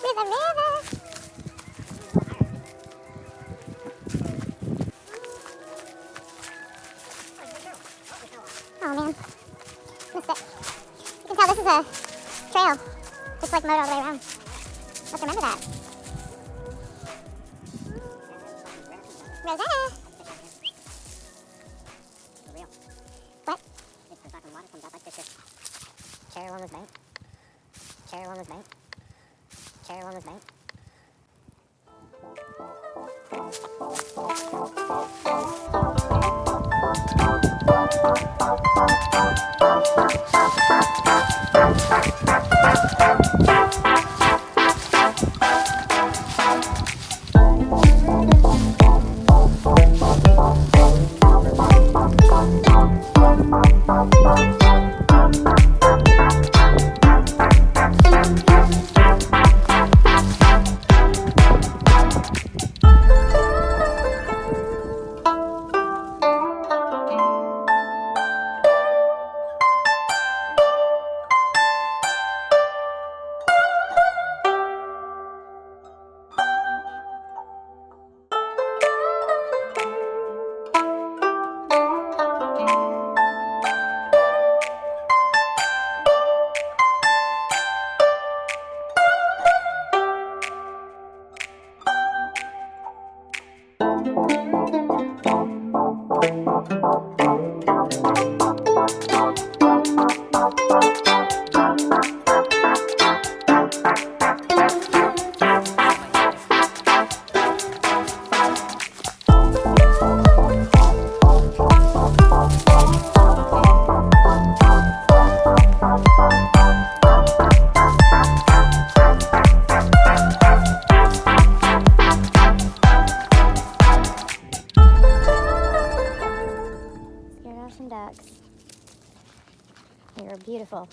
to the river. Oh man, missed it. You can tell this is a trail, just like mowed all the way around. Let's remember that. Rosanna! What? If the fucking water comes out like this, just carry along this bank. Carry along this bank. Carry along this bank. Scared off some ducks. You're beautiful.